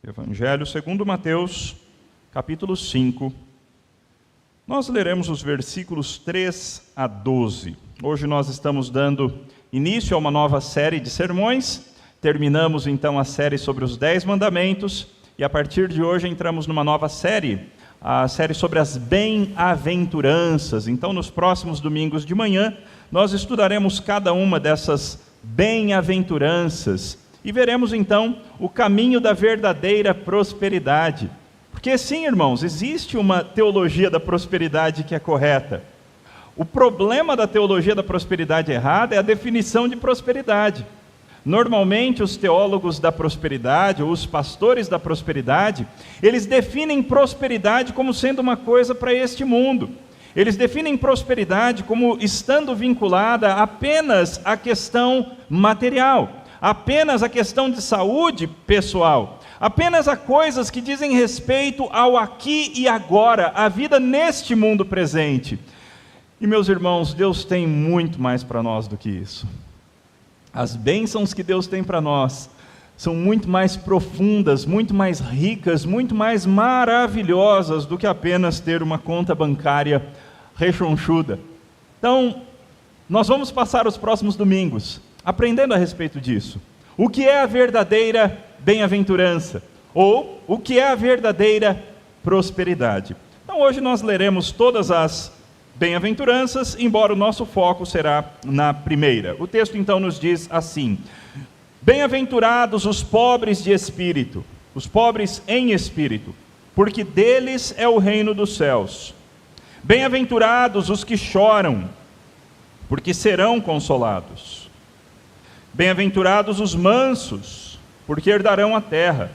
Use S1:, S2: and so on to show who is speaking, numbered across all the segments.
S1: Evangelho segundo Mateus, capítulo 5. Nós leremos os versículos 3 a 12. Hoje nós estamos dando início a uma nova série de sermões. Terminamos então a série sobre os 10 mandamentos. E a partir de hoje entramos numa nova série, a série sobre as bem-aventuranças. Então nos próximos domingos de manhã, nós estudaremos cada uma dessas bem-aventuranças. E veremos então o caminho da verdadeira prosperidade. Porque sim, irmãos, existe uma teologia da prosperidade que é correta. O problema da teologia da prosperidade errada é a definição de prosperidade. Normalmente os teólogos da prosperidade, ou os pastores da prosperidade, eles definem prosperidade como sendo uma coisa para este mundo. Eles definem prosperidade como estando vinculada apenas à questão material, apenas à questão de saúde pessoal, apenas a coisas que dizem respeito ao aqui e agora, a vida neste mundo presente. E meus irmãos, Deus tem muito mais para nós do que isso. As bênçãos que Deus tem para nós são muito mais profundas, muito mais ricas, muito mais maravilhosas do que apenas ter uma conta bancária rechonchuda. Então, nós vamos passar os próximos domingos aprendendo a respeito disso. O que é a verdadeira bem-aventurança? Ou o que é a verdadeira prosperidade? Então hoje nós leremos todas as bem-aventuranças, embora o nosso foco será na primeira. O texto então nos diz assim: bem-aventurados os pobres de espírito, os pobres em espírito, porque deles é o reino dos céus. Bem-aventurados os que choram, porque serão consolados. Bem-aventurados os mansos, porque herdarão a terra.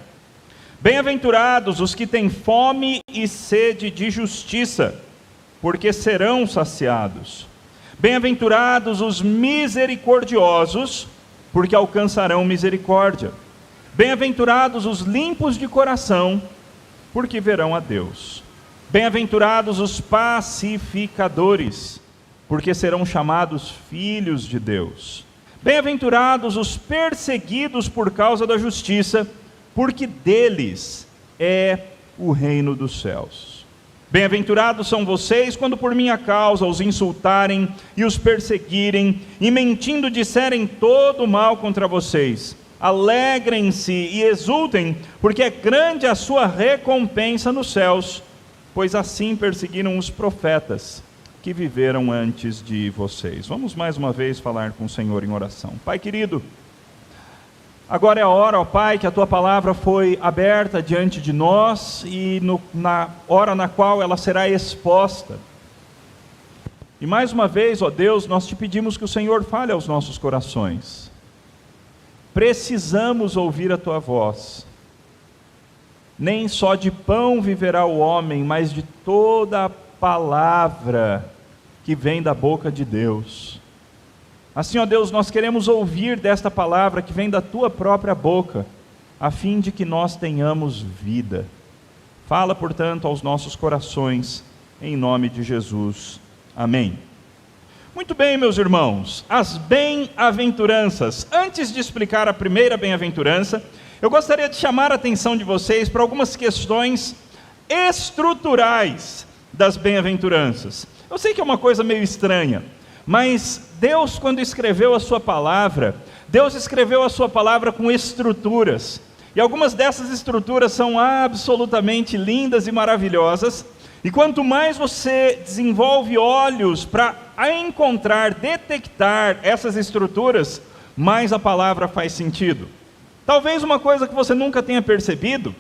S1: Bem-aventurados os que têm fome e sede de justiça, porque serão saciados. Bem-aventurados os misericordiosos, porque alcançarão misericórdia. Bem-aventurados os limpos de coração, porque verão a Deus. Bem-aventurados os pacificadores, porque serão chamados filhos de Deus. Bem-aventurados os perseguidos por causa da justiça, porque deles é o reino dos céus. Bem-aventurados são vocês quando por minha causa os insultarem e os perseguirem, e mentindo disserem todo o mal contra vocês. Alegrem-se e exultem, porque é grande a sua recompensa nos céus, pois assim perseguiram os profetas que viveram antes de vocês. Vamos mais uma vez falar com o Senhor em oração. Pai querido, agora é a hora, ó Pai, que a Tua palavra foi aberta diante de nós e na hora na qual ela será exposta. E mais uma vez, ó Deus, nós te pedimos que o Senhor fale aos nossos corações. Precisamos ouvir a Tua voz. Nem só de pão viverá o homem, mas de toda a palavra que vem da boca de Deus. Assim, ó Deus, nós queremos ouvir desta palavra que vem da Tua própria boca, a fim de que nós tenhamos vida. Fala, portanto, aos nossos corações, em nome de Jesus. Amém. Muito bem, meus irmãos, as bem-aventuranças. Antes de explicar a primeira bem-aventurança, eu gostaria de chamar a atenção de vocês para algumas questões estruturais das bem-aventuranças. Eu sei que é uma coisa meio estranha, mas Deus, quando escreveu a sua palavra, Deus escreveu a sua palavra com estruturas, e algumas dessas estruturas são absolutamente lindas e maravilhosas, e quanto mais você desenvolve olhos para encontrar, detectar essas estruturas, mais a palavra faz sentido. Talvez uma coisa que você nunca tenha percebido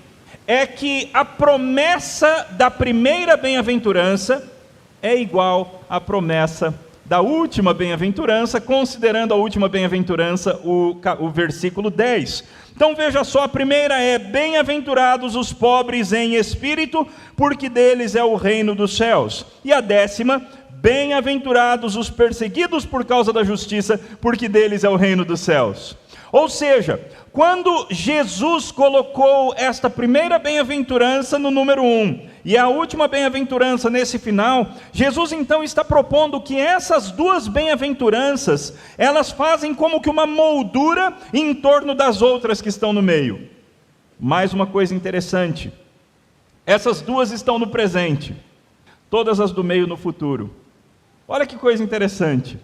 S1: é que a promessa da primeira bem-aventurança é igual à promessa da última bem-aventurança, considerando a última bem-aventurança, o versículo 10. Então veja só, a primeira é: bem-aventurados os pobres em espírito, porque deles é o reino dos céus. E a 10ª, bem-aventurados os perseguidos por causa da justiça, porque deles é o reino dos céus. Ou seja, quando Jesus colocou esta primeira bem-aventurança no número 1 e a última bem-aventurança nesse final, Jesus então está propondo que essas duas bem-aventuranças, elas fazem como que uma moldura em torno das outras que estão no meio. mais uma coisa interessante. Essas duas estão no presente, todas as do meio no futuro. Olha que coisa interessante.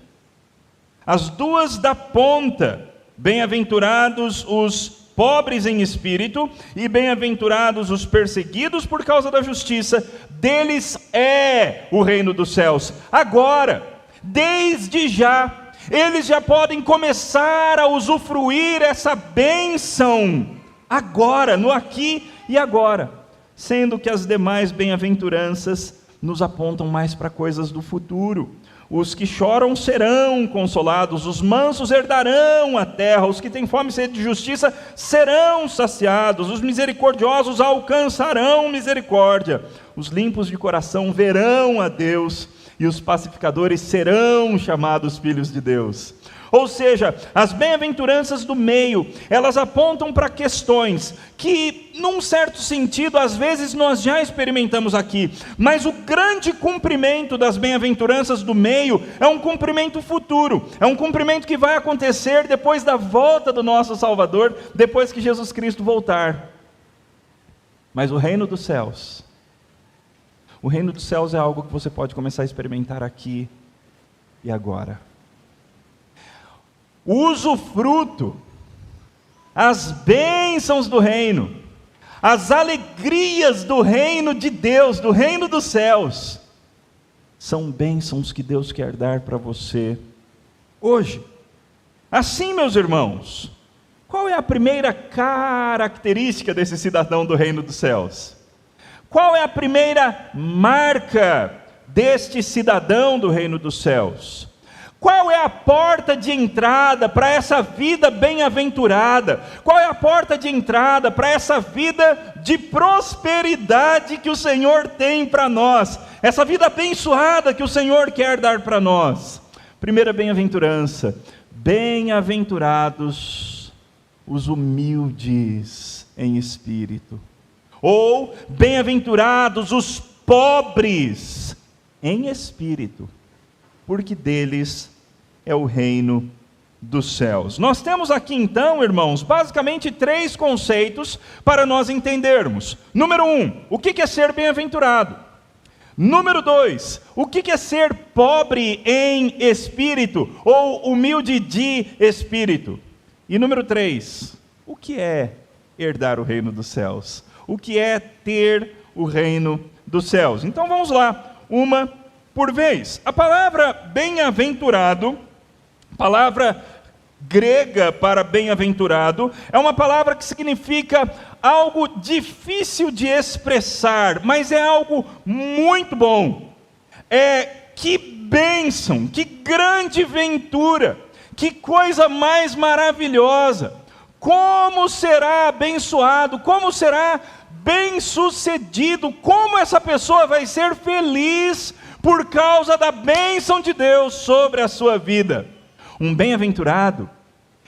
S1: As duas da ponta, bem-aventurados os pobres em espírito e bem-aventurados os perseguidos por causa da justiça, deles é o reino dos céus. Agora, desde já, eles já podem começar a usufruir essa bênção, agora, no aqui e agora, sendo que as demais bem-aventuranças nos apontam mais para coisas do futuro. Os que choram serão consolados, os mansos herdarão a terra, os que têm fome e sede de justiça serão saciados, os misericordiosos alcançarão misericórdia, os limpos de coração verão a Deus, e os pacificadores serão chamados filhos de Deus. Ou seja, as bem-aventuranças do meio, elas apontam para questões que, num certo sentido, às vezes nós já experimentamos aqui, mas o grande cumprimento das bem-aventuranças do meio é um cumprimento futuro, é um cumprimento que vai acontecer depois da volta do nosso Salvador, depois que Jesus Cristo voltar. Mas o reino dos céus é algo que você pode começar a experimentar aqui e agora. O usufruto, as bênçãos do reino, as alegrias do reino de Deus, do reino dos céus, são bênçãos que Deus quer dar para você hoje. Assim, meus irmãos, qual é a primeira característica desse cidadão do reino dos céus? Qual é a primeira marca deste cidadão do reino dos céus? Qual é a porta de entrada para essa vida bem-aventurada? Qual é a porta de entrada para essa vida de prosperidade que o Senhor tem para nós? Essa vida abençoada que o Senhor quer dar para nós. Primeira bem-aventurança: bem-aventurados os humildes em espírito. Ou bem-aventurados os pobres em espírito, porque deles é o reino dos céus. Nós temos aqui então, irmãos, basicamente 3 conceitos para nós entendermos. Número 1, o que é ser bem-aventurado? Número 2, o que é ser pobre em espírito, ou humilde de espírito? E número 3, o que é herdar o reino dos céus? O que é ter o reino dos céus? Então vamos lá, uma por vez. A palavra bem-aventurado, palavra grega para bem-aventurado, é uma palavra que significa algo difícil de expressar, mas é algo muito bom. Que bênção, que grande ventura, que coisa mais maravilhosa. Como será abençoado, como será bem-sucedido, como essa pessoa vai ser feliz por causa da bênção de Deus sobre a sua vida. Um bem-aventurado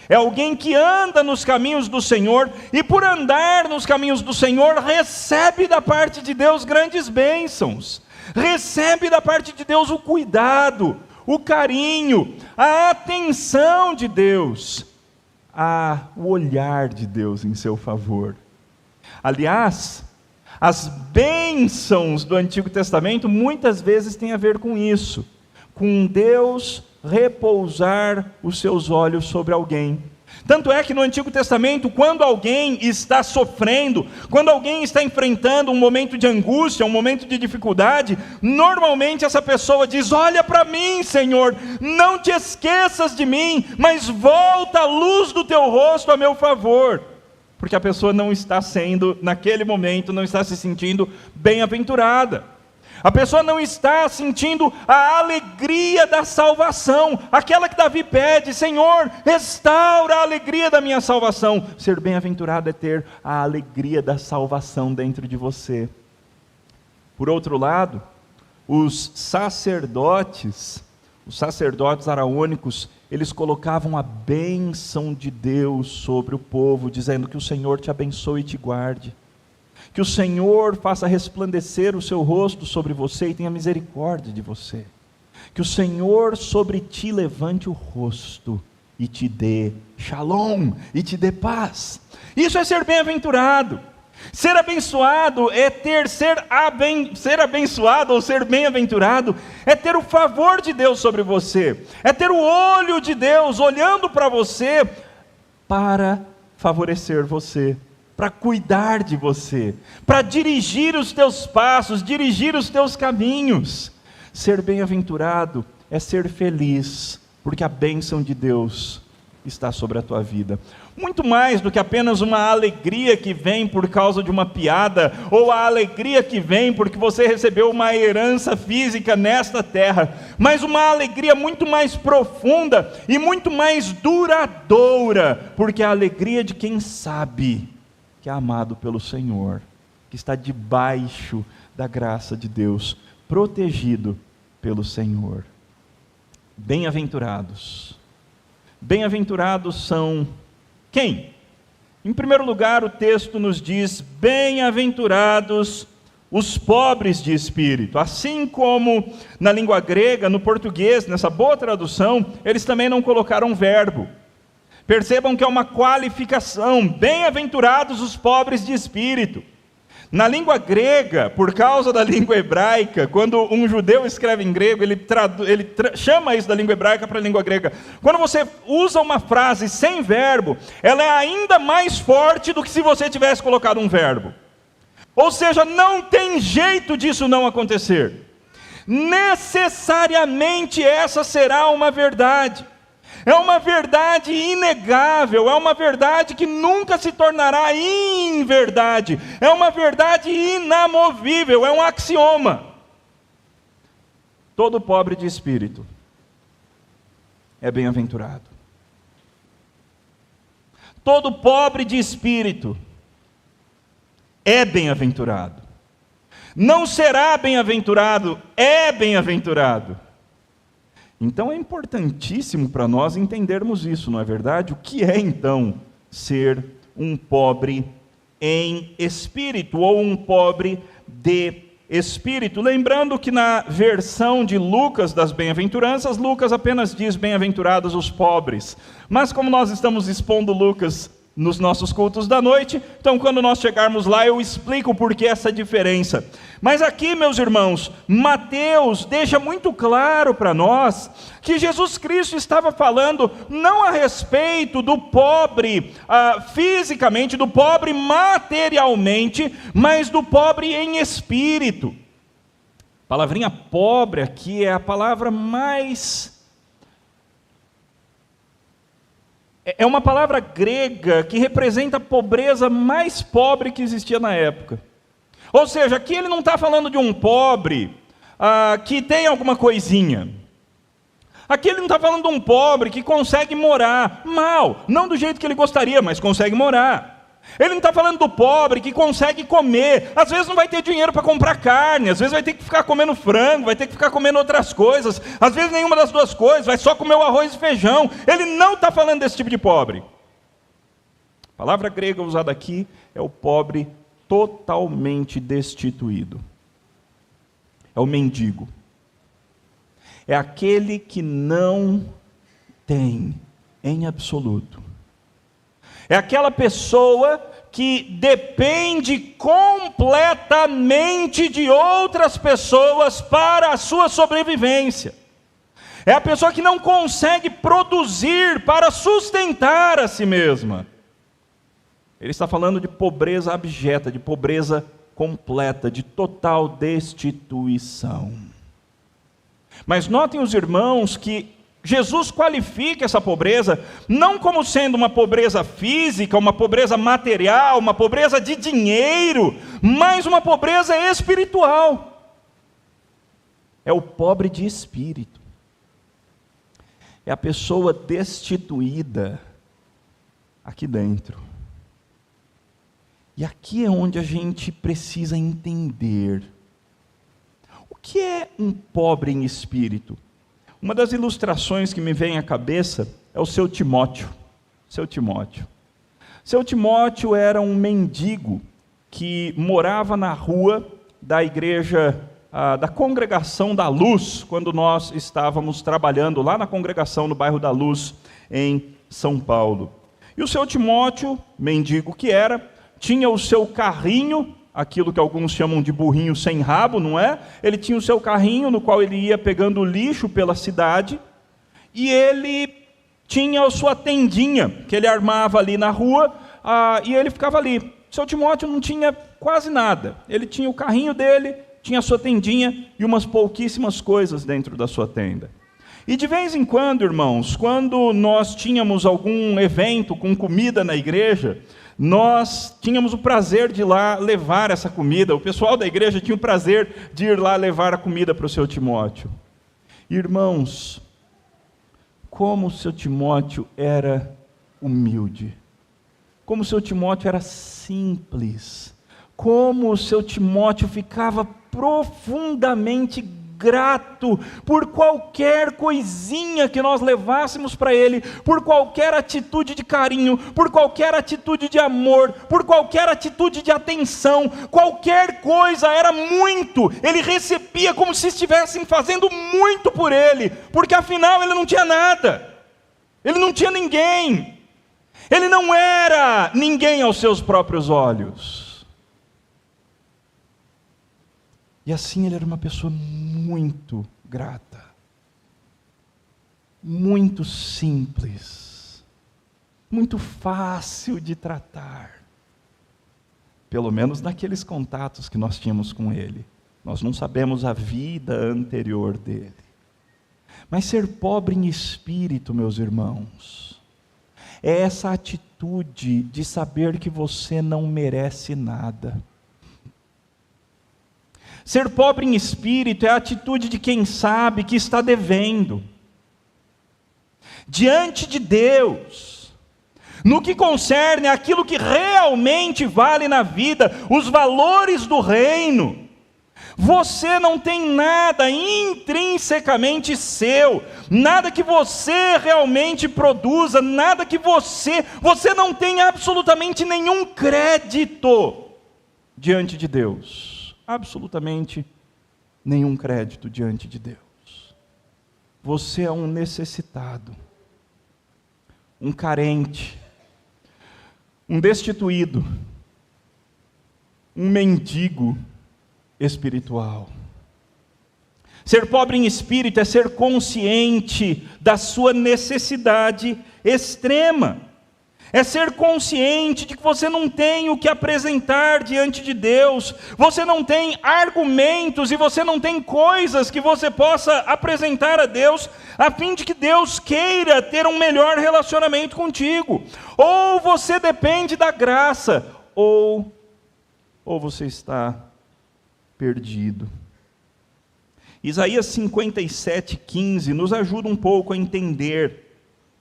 S1: é alguém que anda nos caminhos do Senhor, e por andar nos caminhos do Senhor, recebe da parte de Deus grandes bênçãos, recebe da parte de Deus o cuidado, o carinho, a atenção de Deus, o olhar de Deus em seu favor. Aliás, as bênçãos do Antigo Testamento muitas vezes têm a ver com isso, com Deus repousar os seus olhos sobre alguém. Tanto é que no Antigo Testamento, quando alguém está sofrendo, quando alguém está enfrentando um momento de angústia, um momento de dificuldade, normalmente essa pessoa diz: olha para mim, Senhor, não te esqueças de mim, mas volta a luz do teu rosto a meu favor. Porque a pessoa não está sendo, naquele momento, não está se sentindo bem-aventurada. A pessoa não está sentindo a alegria da salvação, aquela que Davi pede: Senhor, restaura a alegria da minha salvação. Ser bem-aventurado é ter a alegria da salvação dentro de você. Por outro lado, os sacerdotes araônicos, eles colocavam a bênção de Deus sobre o povo, dizendo que o Senhor te abençoe e te guarde. Que o Senhor faça resplandecer o seu rosto sobre você e tenha misericórdia de você. Que o Senhor sobre ti levante o rosto e te dê shalom, e te dê paz. Isso é ser bem-aventurado. Ser abençoado é ser abençoado ou ser bem-aventurado é ter o favor de Deus sobre você, é ter o olho de Deus olhando para você para favorecer você, para cuidar de você, para dirigir os teus passos, dirigir os teus caminhos. Ser bem-aventurado é ser feliz, porque a bênção de Deus está sobre a tua vida. Muito mais do que apenas uma alegria que vem por causa de uma piada, ou a alegria que vem porque você recebeu uma herança física nesta terra, mas uma alegria muito mais profunda e muito mais duradoura, porque é a alegria de quem sabe que é amado pelo Senhor, que está debaixo da graça de Deus, protegido pelo Senhor. Bem-aventurados. Bem-aventurados são quem? Em primeiro lugar, o texto nos diz: bem-aventurados os pobres de espírito. Assim como na língua grega, no português, nessa boa tradução, eles também não colocaram verbo. Percebam que é uma qualificação: bem-aventurados os pobres de espírito. Na língua grega, por causa da língua hebraica, quando um judeu escreve em grego, ele chama isso da língua hebraica para a língua grega. Quando você usa uma frase sem verbo, ela é ainda mais forte do que se você tivesse colocado um verbo. Ou seja, não tem jeito disso não acontecer. Necessariamente essa será uma verdade. É uma verdade inegável, é uma verdade que nunca se tornará inverdade, é uma verdade inamovível, é um axioma. Todo pobre de espírito é bem-aventurado. Todo pobre de espírito é bem-aventurado. Não será bem-aventurado, é bem-aventurado. Então é importantíssimo para nós entendermos isso, não é verdade? O que é então ser um pobre em espírito, ou um pobre de espírito? Lembrando que na versão de Lucas das bem-aventuranças, Lucas apenas diz bem-aventurados os pobres. Mas como nós estamos expondo Lucas nos nossos cultos da noite, então quando nós chegarmos lá eu explico por que essa diferença. Mas aqui, meus irmãos, Mateus deixa muito claro para nós que Jesus Cristo estava falando não a respeito do pobre fisicamente, do pobre materialmente, mas do pobre em espírito. A palavrinha pobre aqui é a palavra mais... É uma palavra grega que representa a pobreza mais pobre que existia na época. Ou seja, aqui ele não está falando de um pobre que tem alguma coisinha. Aqui ele não está falando de um pobre que consegue morar mal, não do jeito que ele gostaria, mas consegue morar. Ele não está falando do pobre que consegue comer, às vezes não vai ter dinheiro para comprar carne, às vezes vai ter que ficar comendo frango, vai ter que ficar comendo outras coisas, às vezes nenhuma das duas coisas, vai só comer o arroz e feijão. Ele não está falando desse tipo de pobre. A palavra grega usada aqui é o pobre totalmente destituído. É o mendigo. É aquele que não tem em absoluto. É aquela pessoa que depende completamente de outras pessoas para a sua sobrevivência. É a pessoa que não consegue produzir para sustentar a si mesma. Ele está falando de pobreza abjeta, de pobreza completa, de total destituição. Mas notem os irmãos que Jesus qualifica essa pobreza não como sendo uma pobreza física, uma pobreza material, uma pobreza de dinheiro, mas uma pobreza espiritual. É o pobre de espírito. É a pessoa destituída aqui dentro. E aqui é onde a gente precisa entender. O que é um pobre em espírito? Uma das ilustrações que me vem à cabeça é o seu Timóteo. Seu Timóteo. Seu Timóteo era um mendigo que morava na rua da igreja da Congregação da Luz, quando nós estávamos trabalhando lá na congregação no bairro da Luz, em São Paulo. E o seu Timóteo, mendigo que era, tinha o seu carrinho, aquilo que alguns chamam de burrinho sem rabo, não é? Ele tinha o seu carrinho no qual ele ia pegando lixo pela cidade, e ele tinha a sua tendinha, que ele armava ali na rua, e ele ficava ali. O seu Timóteo não tinha quase nada. Ele tinha o carrinho dele, tinha a sua tendinha e umas pouquíssimas coisas dentro da sua tenda. E de vez em quando, irmãos, quando nós tínhamos algum evento com comida na igreja, nós tínhamos o prazer de ir lá levar essa comida. O pessoal da igreja tinha o prazer de ir lá levar a comida para o seu Timóteo. Irmãos, como o seu Timóteo era humilde, como o seu Timóteo era simples, como o seu Timóteo ficava profundamente grato por qualquer coisinha que nós levássemos para ele, por qualquer atitude de carinho, por qualquer atitude de amor, por qualquer atitude de atenção, qualquer coisa era muito, ele recebia como se estivessem fazendo muito por ele, porque afinal ele não tinha nada, ele não tinha ninguém, ele não era ninguém aos seus próprios olhos. E assim ele era uma pessoa muito grata, muito simples, muito fácil de tratar. Pelo menos naqueles contatos que nós tínhamos com ele. Nós não sabemos a vida anterior dele. Mas ser pobre em espírito, meus irmãos, é essa atitude de saber que você não merece nada. Ser pobre em espírito é a atitude de quem sabe que está devendo. Diante de Deus, no que concerne aquilo que realmente vale na vida, os valores do reino, você não tem nada intrinsecamente seu, nada que você realmente produza, nada que você não tem absolutamente nenhum crédito diante de Deus. Absolutamente nenhum crédito diante de Deus. Você é um necessitado, um carente, um destituído, um mendigo espiritual. Ser pobre em espírito é ser consciente da sua necessidade extrema. É ser consciente de que você não tem o que apresentar diante de Deus, você não tem argumentos e você não tem coisas que você possa apresentar a Deus, a fim de que Deus queira ter um melhor relacionamento contigo. Ou você depende da graça, ou você está perdido. Isaías 57:15 nos ajuda um pouco a entender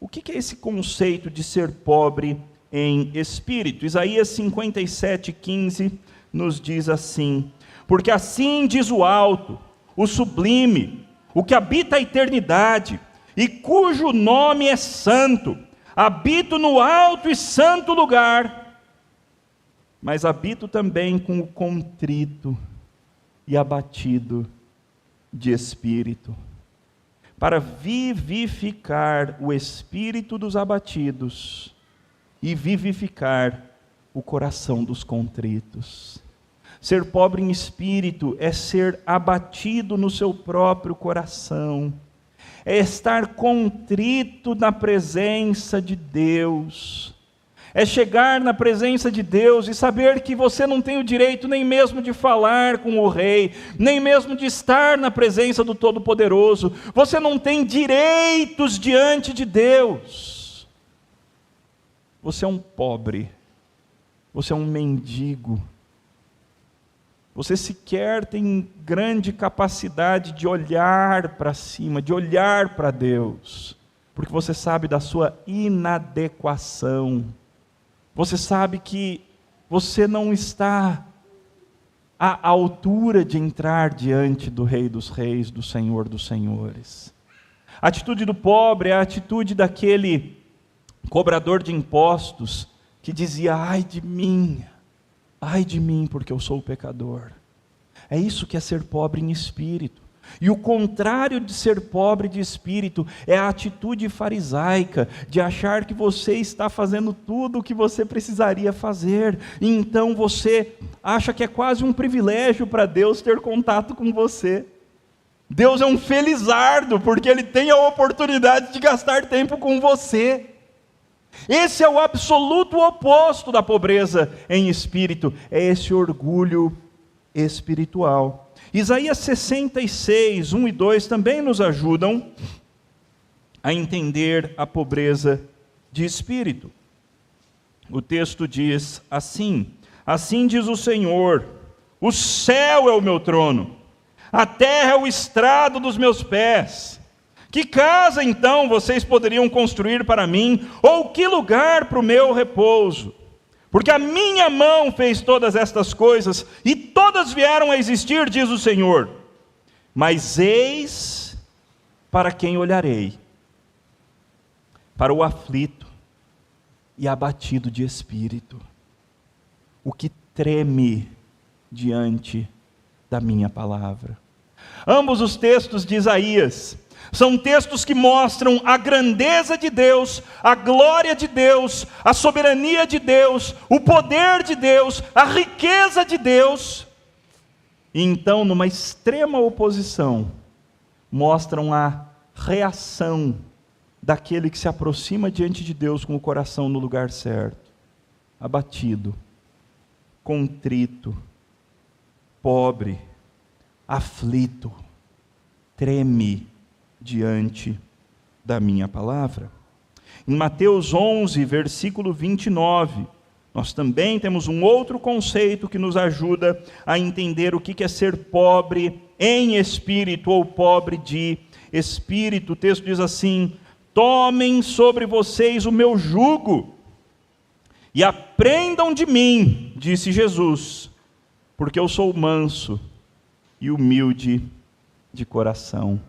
S1: o que é esse conceito de ser pobre em espírito. Isaías 57:15 nos diz assim: porque assim diz o alto, o sublime, o que habita a eternidade, e cujo nome é santo, habito no alto e santo lugar, mas habito também com o contrito e abatido de espírito, para vivificar o espírito dos abatidos e vivificar o coração dos contritos. Ser pobre em espírito é ser abatido no seu próprio coração, é estar contrito na presença de Deus, é chegar na presença de Deus e saber que você não tem o direito nem mesmo de falar com o rei, nem mesmo de estar na presença do Todo-Poderoso. Você não tem direitos diante de Deus. Você é um pobre, você é um mendigo. Você sequer tem grande capacidade de olhar para cima, de olhar para Deus, porque você sabe da sua inadequação. Você sabe que você não está à altura de entrar diante do Rei dos Reis, do Senhor dos Senhores. A atitude do pobre é a atitude daquele cobrador de impostos que dizia: ai de mim, porque eu sou pecador. É isso que é ser pobre em espírito. E o contrário de ser pobre de espírito é a atitude farisaica de achar que você está fazendo tudo o que você precisaria fazer, e então você acha que é quase um privilégio para Deus ter contato com você. Deus é um felizardo porque Ele tem a oportunidade de gastar tempo com você. Esse é o absoluto oposto da pobreza em espírito, é esse orgulho espiritual. Isaías 66, 1 e 2 também nos ajudam a entender a pobreza de espírito. O texto diz assim: assim diz o Senhor, o céu é o meu trono, a terra é o estrado dos meus pés. Que casa então vocês poderiam construir para mim, ou que lugar para o meu repouso? Porque a minha mão fez todas estas coisas, e todas vieram a existir, diz o Senhor. Mas eis para quem olharei: para o aflito e abatido de espírito, o que treme diante da minha palavra. Ambos os textos de Isaías são textos que mostram a grandeza de Deus, a glória de Deus, a soberania de Deus, o poder de Deus, a riqueza de Deus. E então, numa extrema oposição, mostram a reação daquele que se aproxima diante de Deus com o coração no lugar certo, abatido, contrito, pobre, aflito, treme diante da minha palavra. Em Mateus 11, versículo 29, nós também temos um outro conceito que nos ajuda a entender o que é ser pobre em espírito ou pobre de espírito. O texto diz assim: tomem sobre vocês o meu jugo e aprendam de mim, disse Jesus, porque eu sou manso e humilde de coração.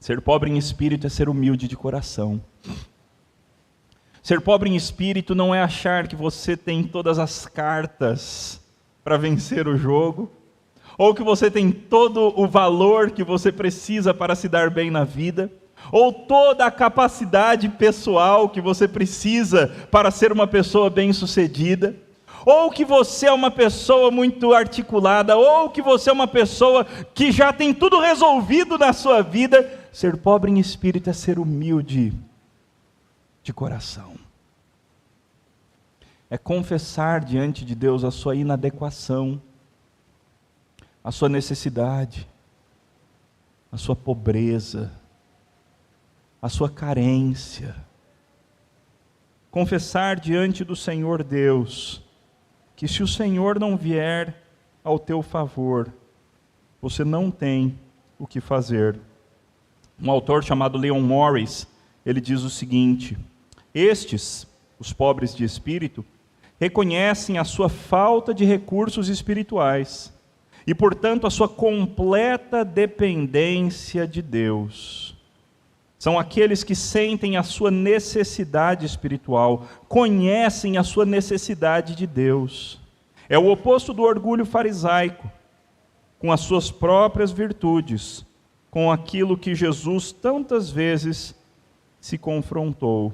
S1: Ser pobre em espírito é ser humilde de coração. Ser pobre em espírito não é achar que você tem todas as cartas para vencer o jogo, ou que você tem todo o valor que você precisa para se dar bem na vida, ou toda a capacidade pessoal que você precisa para ser uma pessoa bem-sucedida, ou que você é uma pessoa muito articulada, ou que você é uma pessoa que já tem tudo resolvido na sua vida. Ser pobre em espírito é ser humilde de coração. É confessar diante de Deus a sua inadequação, a sua necessidade, a sua pobreza, a sua carência. Confessar diante do Senhor Deus que se o Senhor não vier ao teu favor, você não tem o que fazer. Um autor chamado Leon Morris, ele diz o seguinte: estes, os pobres de espírito, reconhecem a sua falta de recursos espirituais e, portanto, a sua completa dependência de Deus. São aqueles que sentem a sua necessidade espiritual, conhecem a sua necessidade de Deus. É o oposto do orgulho farisaico, com as suas próprias virtudes, com aquilo que Jesus tantas vezes se confrontou.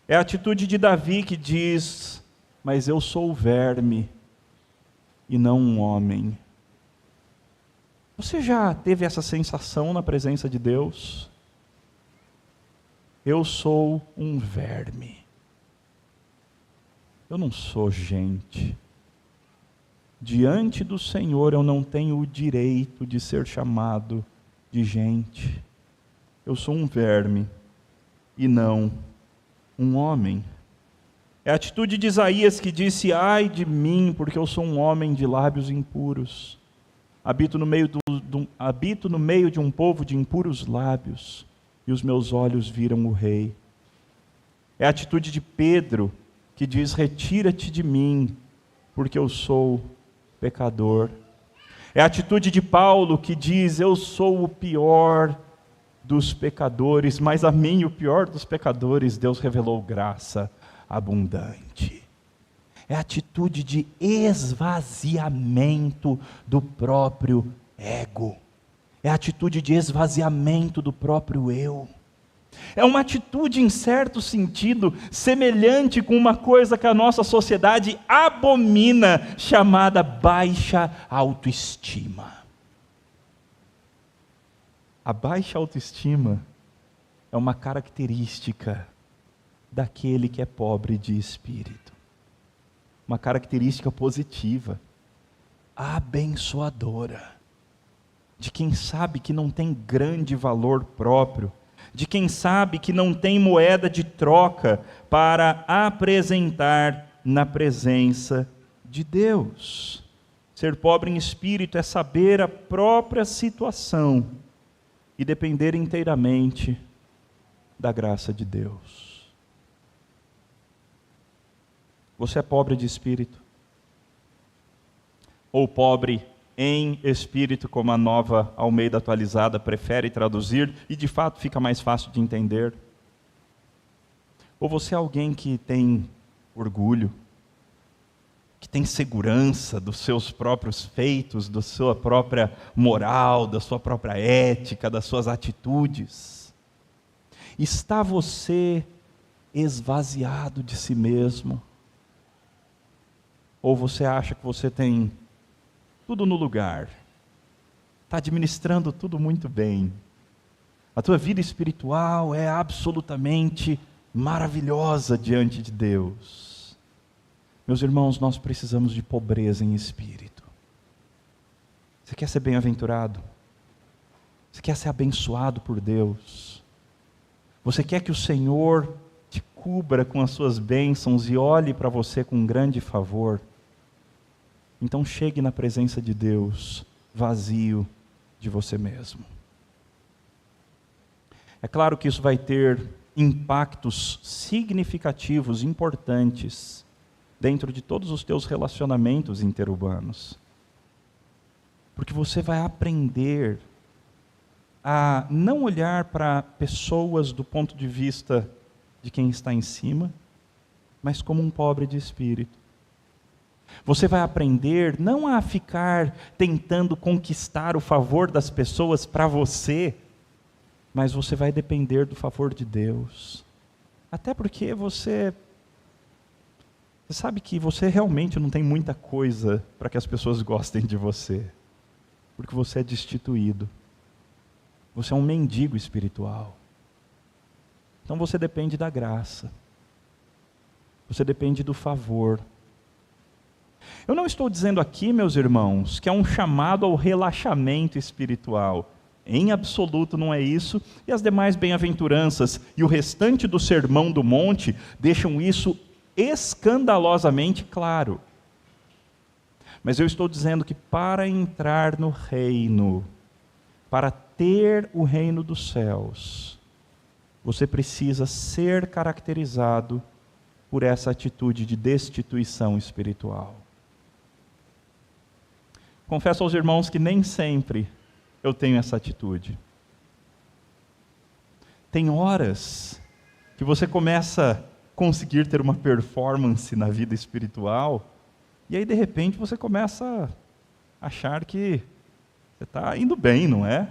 S1: É a atitude de Davi que diz: mas eu sou verme e não um homem. Você já teve essa sensação na presença de Deus? Eu sou um verme. Eu não sou gente. Diante do Senhor eu não tenho o direito de ser chamado de gente. Eu sou um verme e não um homem. É a atitude de Isaías que disse: ai de mim, porque eu sou um homem de lábios impuros. Habito no meio de um povo de impuros lábios, e os meus olhos viram o Rei. É a atitude de Pedro que diz: retira-te de mim, porque eu sou pecador. É a atitude de Paulo que diz: eu sou o pior dos pecadores, mas a mim, o pior dos pecadores, Deus revelou graça abundante. É a atitude de esvaziamento do próprio ego. É a atitude de esvaziamento do próprio eu. É uma atitude, em certo sentido, semelhante com uma coisa que a nossa sociedade abomina, chamada baixa autoestima. A baixa autoestima é uma característica daquele que é pobre de espírito. Uma característica positiva, abençoadora, de quem sabe que não tem grande valor próprio, de quem sabe que não tem moeda de troca para apresentar na presença de Deus. Ser pobre em espírito é saber a própria situação e depender inteiramente da graça de Deus. Você é pobre de espírito? Ou pobre em espírito, como a Nova Almeida Atualizada prefere traduzir, e de fato fica mais fácil de entender? Ou você é alguém que tem orgulho, que tem segurança dos seus próprios feitos, da sua própria moral, da sua própria ética, das suas atitudes? Está você esvaziado de si mesmo? Ou você acha que você tem tudo no lugar, está administrando tudo muito bem, a tua vida espiritual é absolutamente maravilhosa diante de Deus? Meus irmãos, nós precisamos de pobreza em espírito. Você quer ser bem-aventurado? Você quer ser abençoado por Deus? Você quer que o Senhor te cubra com as suas bênçãos e olhe para você com um grande favor? Então chegue na presença de Deus vazio de você mesmo. É claro que isso vai ter impactos significativos, importantes, dentro de todos os teus relacionamentos interurbanos. Porque você vai aprender a não olhar para pessoas do ponto de vista de quem está em cima, mas como um pobre de espírito. Você vai aprender não a ficar tentando conquistar o favor das pessoas para você, mas você vai depender do favor de Deus. Até porque você sabe que você realmente não tem muita coisa para que as pessoas gostem de você, porque você é destituído. Você é um mendigo espiritual. Então você depende da graça. Você depende do favor. Eu não estou dizendo aqui, meus irmãos, que é um chamado ao relaxamento espiritual. Em absoluto não é isso, e as demais bem-aventuranças e o restante do Sermão do Monte deixam isso escandalosamente claro. Mas eu estou dizendo que para entrar no reino, para ter o reino dos céus, você precisa ser caracterizado por essa atitude de destituição espiritual. Confesso aos irmãos que nem sempre eu tenho essa atitude. Tem horas que você começa a conseguir ter uma performance na vida espiritual, e aí de repente você começa a achar que você está indo bem, não é?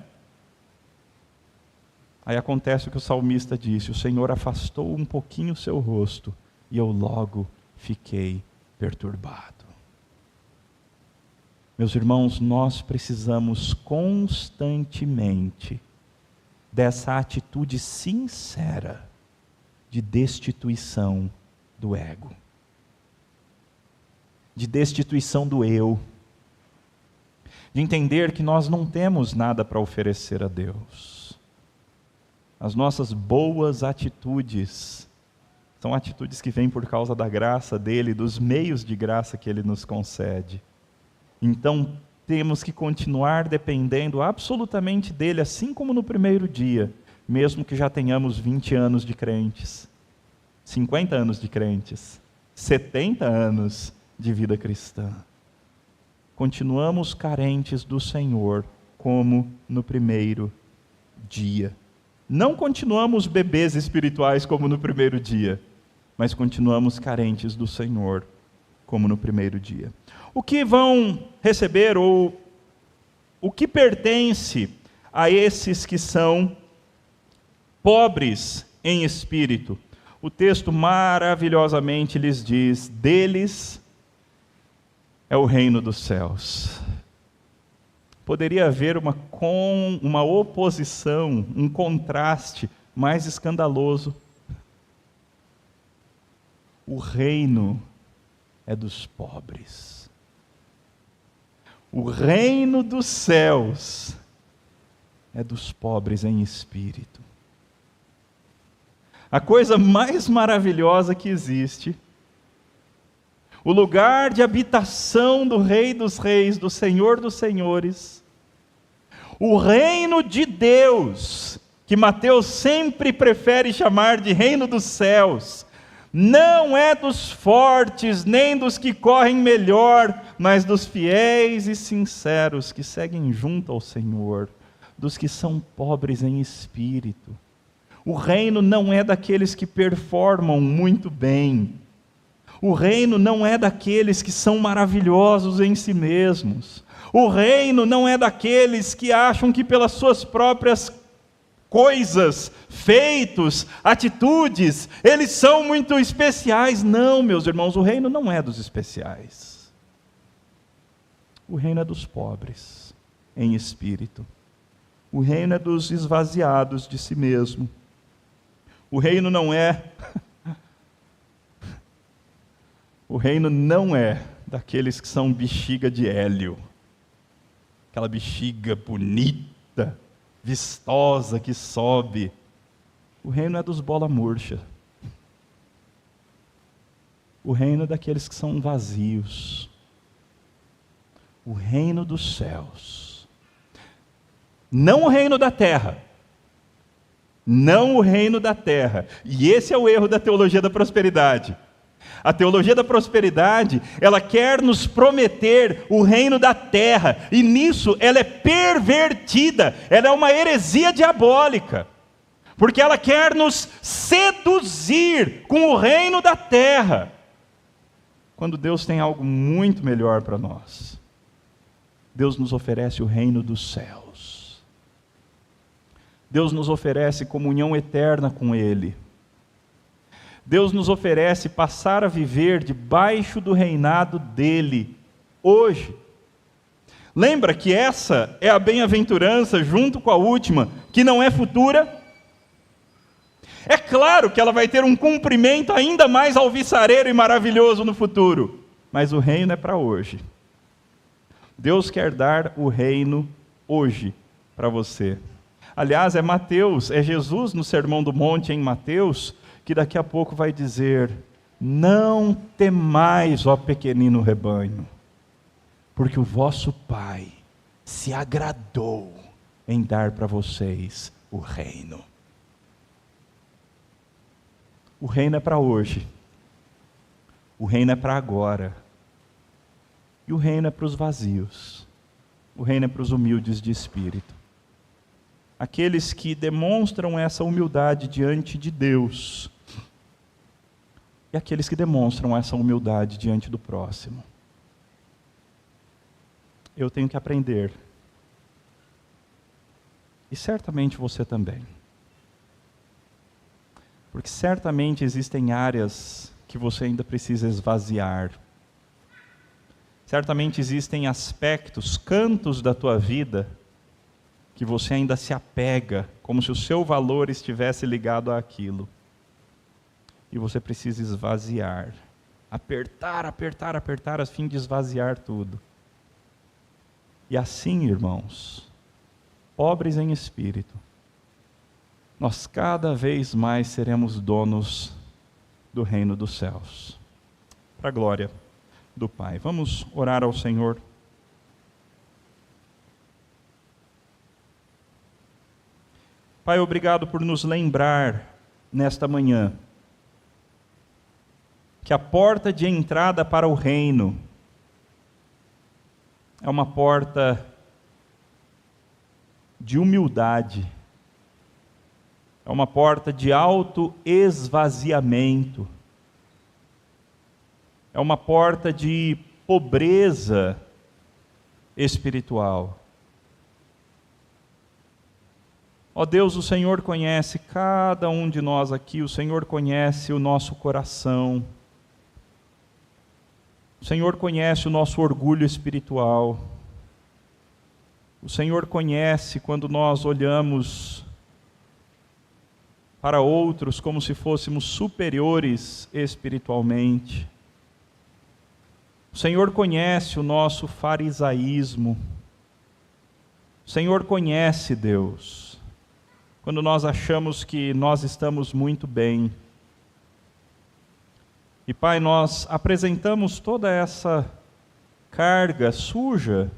S1: Aí acontece o que o salmista disse: o Senhor afastou um pouquinho o seu rosto, e eu logo fiquei perturbado. Meus irmãos, nós precisamos constantemente dessa atitude sincera de destituição do ego, de destituição do eu, de entender que nós não temos nada para oferecer a Deus. As nossas boas atitudes são atitudes que vêm por causa da graça dele, dos meios de graça que ele nos concede. Então, temos que continuar dependendo absolutamente dele, assim como no primeiro dia, mesmo que já tenhamos 20 anos de crentes, 50 anos de crentes, 70 anos de vida cristã. Continuamos carentes do Senhor, como no primeiro dia. Não continuamos bebês espirituais como no primeiro dia, mas continuamos carentes do Senhor, como no primeiro dia. O que vão receber, ou o que pertence a esses que são pobres em espírito? O texto maravilhosamente lhes diz: deles é o reino dos céus. Poderia haver uma oposição, um contraste mais escandaloso. O reino é dos pobres. O reino dos céus é dos pobres em espírito. A coisa mais maravilhosa que existe, o lugar de habitação do Rei dos Reis, do Senhor dos Senhores, o reino de Deus, que Mateus sempre prefere chamar de reino dos céus, não é dos fortes, nem dos que correm melhor, mas dos fiéis e sinceros que seguem junto ao Senhor, dos que são pobres em espírito. O reino não é daqueles que performam muito bem. O reino não é daqueles que são maravilhosos em si mesmos. O reino não é daqueles que acham que pelas suas próprias coisas, feitos, atitudes, eles são muito especiais. Não, meus irmãos, o reino não é dos especiais. O reino é dos pobres em espírito. O reino é dos esvaziados de si mesmo. O reino não é daqueles que são bexiga de hélio. Aquela bexiga bonita, vistosa que sobe. O reino é dos bola murcha. O reino é daqueles que são vazios. O reino dos céus. Não o reino da terra. Não o reino da terra. E esse é o erro da teologia da prosperidade. A teologia da prosperidade, ela quer nos prometer o reino da terra, e nisso ela é pervertida, ela é uma heresia diabólica, porque ela quer nos seduzir com o reino da terra, quando Deus tem algo muito melhor para nós. Deus nos oferece o reino dos céus. Deus nos oferece comunhão eterna com Ele. Deus nos oferece passar a viver debaixo do reinado dEle, hoje. Lembra que essa é a bem-aventurança, junto com a última, que não é futura? É claro que ela vai ter um cumprimento ainda mais alvissareiro e maravilhoso no futuro, mas o reino é para hoje. Deus quer dar o reino hoje para você. Aliás, é Mateus, é Jesus no Sermão do Monte em Mateus, que daqui a pouco vai dizer: não temais, ó pequenino rebanho, porque o vosso Pai se agradou em dar para vocês o reino. O reino é para hoje, o reino é para agora, e o reino é para os vazios, o reino é para os humildes de espírito. Aqueles que demonstram essa humildade diante de Deus, e aqueles que demonstram essa humildade diante do próximo. Eu tenho que aprender, e certamente você também, porque certamente existem áreas que você ainda precisa esvaziar, certamente existem aspectos, cantos da tua vida, que você ainda se apega, como se o seu valor estivesse ligado àquilo. E você precisa esvaziar, apertar, a fim de esvaziar tudo. E assim, irmãos, pobres em espírito, nós cada vez mais seremos donos do reino dos céus, para a glória do Pai. Vamos orar ao Senhor. Pai, obrigado por nos lembrar nesta manhã que a porta de entrada para o reino é uma porta de humildade, é uma porta de autoesvaziamento, é uma porta de pobreza espiritual. Ó Deus, o Senhor conhece cada um de nós aqui, o Senhor conhece o nosso coração, o Senhor conhece o nosso orgulho espiritual, o Senhor conhece quando nós olhamos para outros como se fôssemos superiores espiritualmente. O Senhor conhece o nosso farisaísmo. O Senhor conhece, Deus, quando nós achamos que nós estamos muito bem. E, Pai, nós apresentamos toda essa carga suja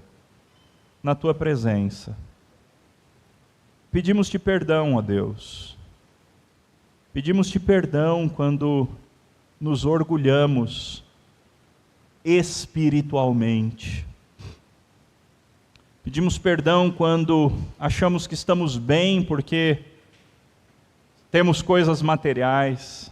S1: na Tua presença. Pedimos-te perdão, ó Deus. Pedimos-te perdão quando nos orgulhamos espiritualmente. Pedimos perdão quando achamos que estamos bem porque temos coisas materiais.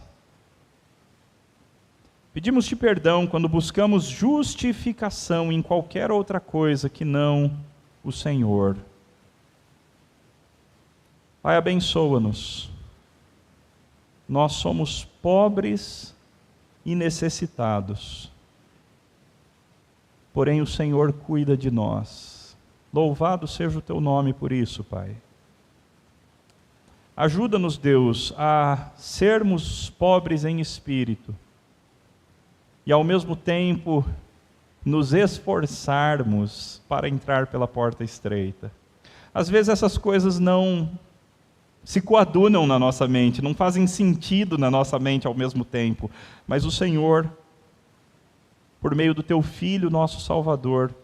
S1: Pedimos-te perdão quando buscamos justificação em qualquer outra coisa que não o Senhor. Pai, abençoa-nos. Nós somos pobres e necessitados. Porém, o Senhor cuida de nós. Louvado seja o Teu nome por isso, Pai. Ajuda-nos, Deus, a sermos pobres em espírito e, ao mesmo tempo, nos esforçarmos para entrar pela porta estreita. Às vezes essas coisas não se coadunam na nossa mente, não fazem sentido na nossa mente ao mesmo tempo, mas o Senhor, por meio do Teu Filho, nosso Salvador,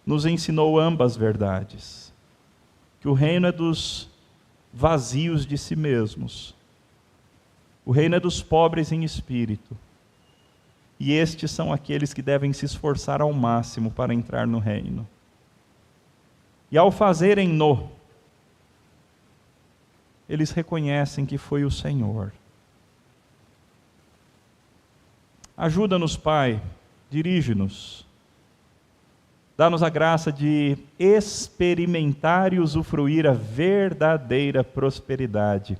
S1: nos ensinou ambas verdades. Que o reino é dos vazios de si mesmos. O reino é dos pobres em espírito. E estes são aqueles que devem se esforçar ao máximo para entrar no reino. E ao fazerem-no, eles reconhecem que foi o Senhor. Ajuda-nos, Pai, dirige-nos. Dá-nos a graça de experimentar e usufruir a verdadeira prosperidade,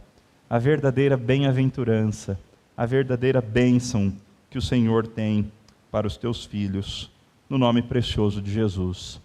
S1: a verdadeira bem-aventurança, a verdadeira bênção que o Senhor tem para os Teus filhos, no nome precioso de Jesus.